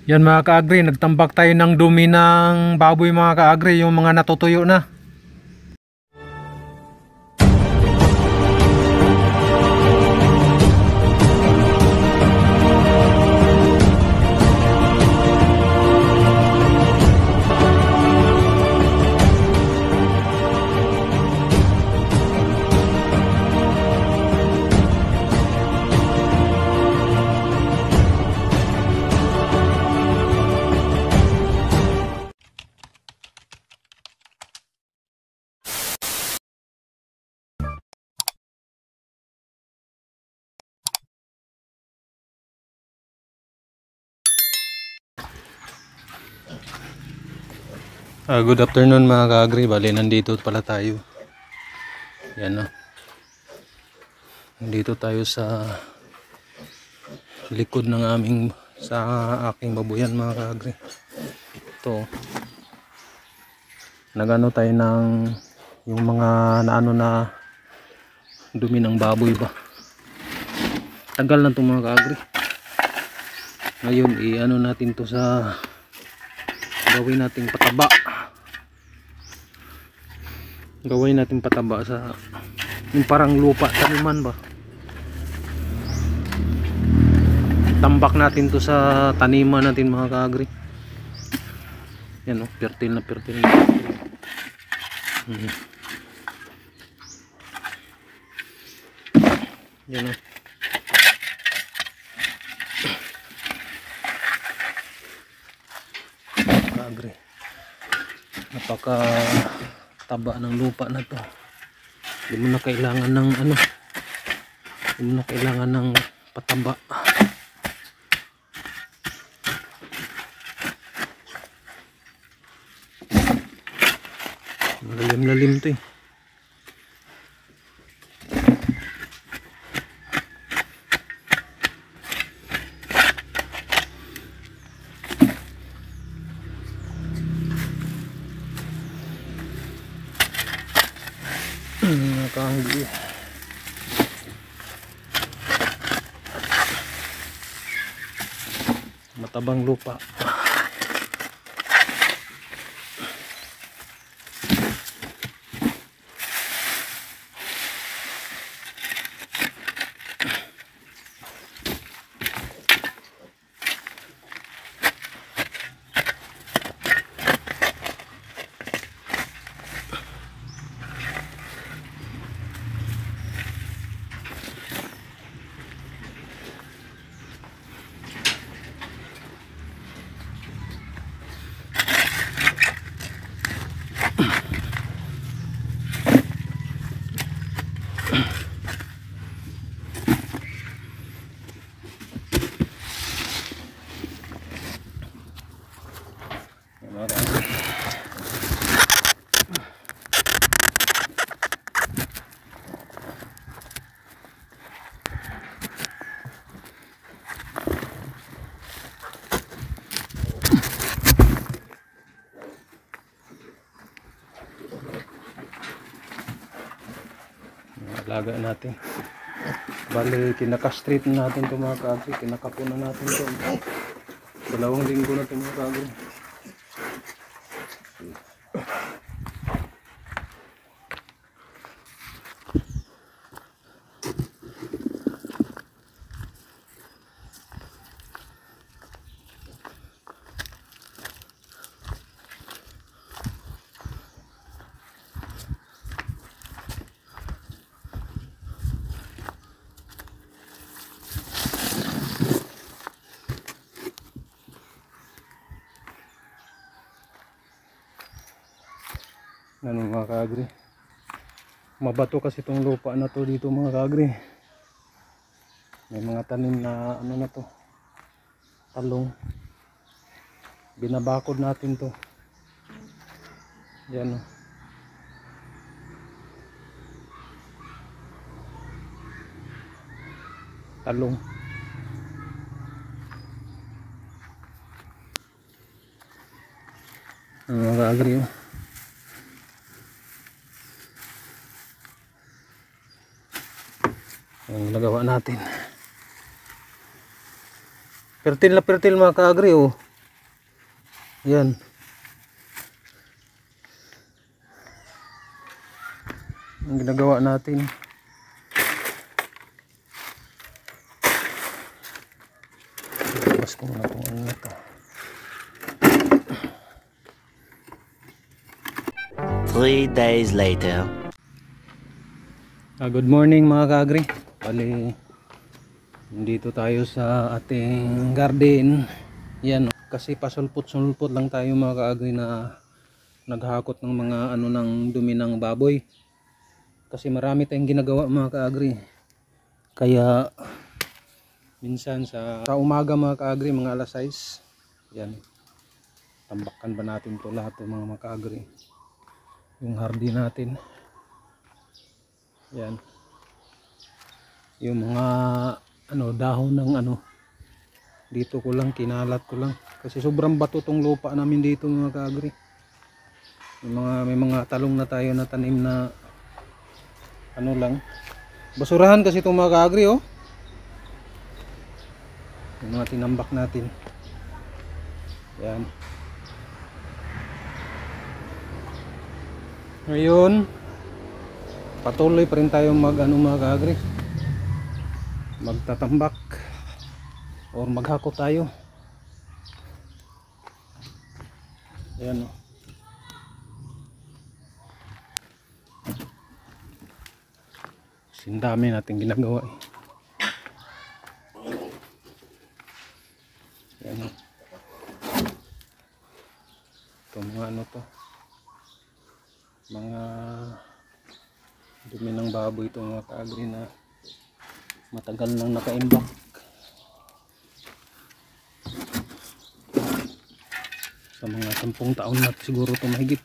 Yan mga kaagri, nagtambak tayo ng dumi ng baboy mga kaagri, yung mga natutuyo na. Good afternoon mga kaagri, bali nandito pala tayo. Yan o. Nandito tayo sa likod ng aking babuyan mga kaagri. Ito. Nagano tayo ng yung mga naano na dumi ng baboy ba. Tagal na ito mga kaagri. Ngayon i-ano natin to sa gawin nating pataba. Gawin natin pataba sa yung parang lupa taniman ba. Tambak natin to sa taniman natin mga kaagri. Yan o, fertile na fertile na. Yan o. Kaagri. Napaka taba ng lupa na to. Hindi mo na kailangan ng ano. Hindi mo na kailangan ng pataba. Lalim-lalim to eh. Nakahanggi. Matabang lupa. Alaga natin. Bali, kinaka-street natin ito mga kaagri. Kinakapuna natin ito. 2 linggo na ito mga kaagri. Ano mga kaagri, mabato kasi itong lupa na to dito mga kaagri. May mga tanim na ano na to, talong. Binabakod natin to. Yan o. Talong. Ano mga kaagri o. Ang nagawa natin. Fertile na fertile mga kaagri oh. Yan. Ang ginagawa natin. Labas ko muna itong ano na ito. 3 days later. Good morning mga kaagri. Bali, nandito tayo sa ating garden. Yan, kasi pasulpot-sulpot lang tayo mga kaagri na naghakot ng mga ano ng dumi ng baboy. Kasi marami tayong ginagawa mga kaagri. Kaya minsan sa umaga mga kaagri, mga alas 6, yan, tambakan ba natin to lahat ng mga kaagri. Yung hardin natin. Yan. Yung mga ano dahon ng ano dito ko lang kinalat ko lang kasi sobrang bato tong lupa namin dito mga kaagri. May mga talong na tayo na tanim na ano lang. Basurahan kasi itong mga kaagri, oh. Yung mga tinambak natin. Yan. Ngayon, patuloy pa rin tayo mga kaagri. Magtatambak or maghako tayo. Yan, oh. Ang dami natin ginagawa eh. Yan. Ito mga ano to. Mga dumi ng baboy ito mga kaagri na matagal nang nakaimbak. Sa mga 10 taon na siguro ito mahigit.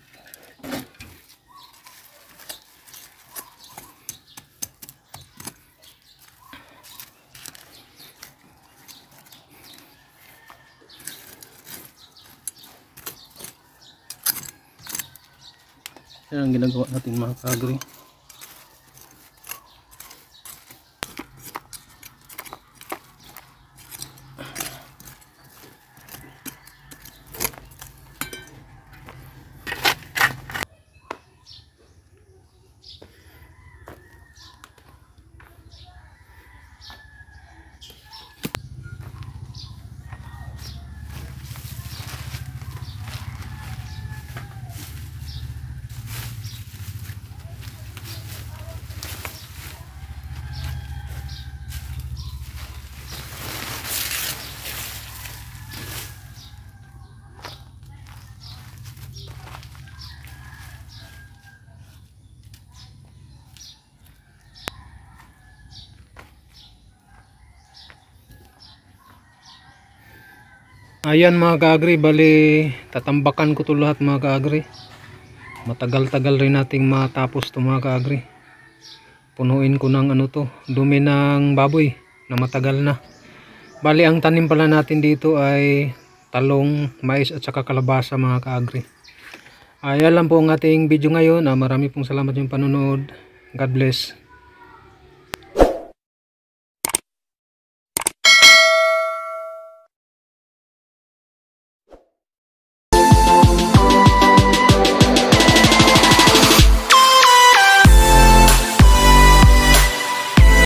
Yan ang ginagawa natin mga kaagri. Ayan mga kaagri, bali tatambakan ko to lahat mga kaagri. Matagal-tagal rin nating matapos to mga kaagri. Punuin ko ng ano to, dumi ng baboy na matagal na. Bali ang tanim pala natin dito ay talong, mais at saka kalabasa mga kaagri. Ayan lang po ang ating video ngayon. Marami pong salamat yung panonood. God bless.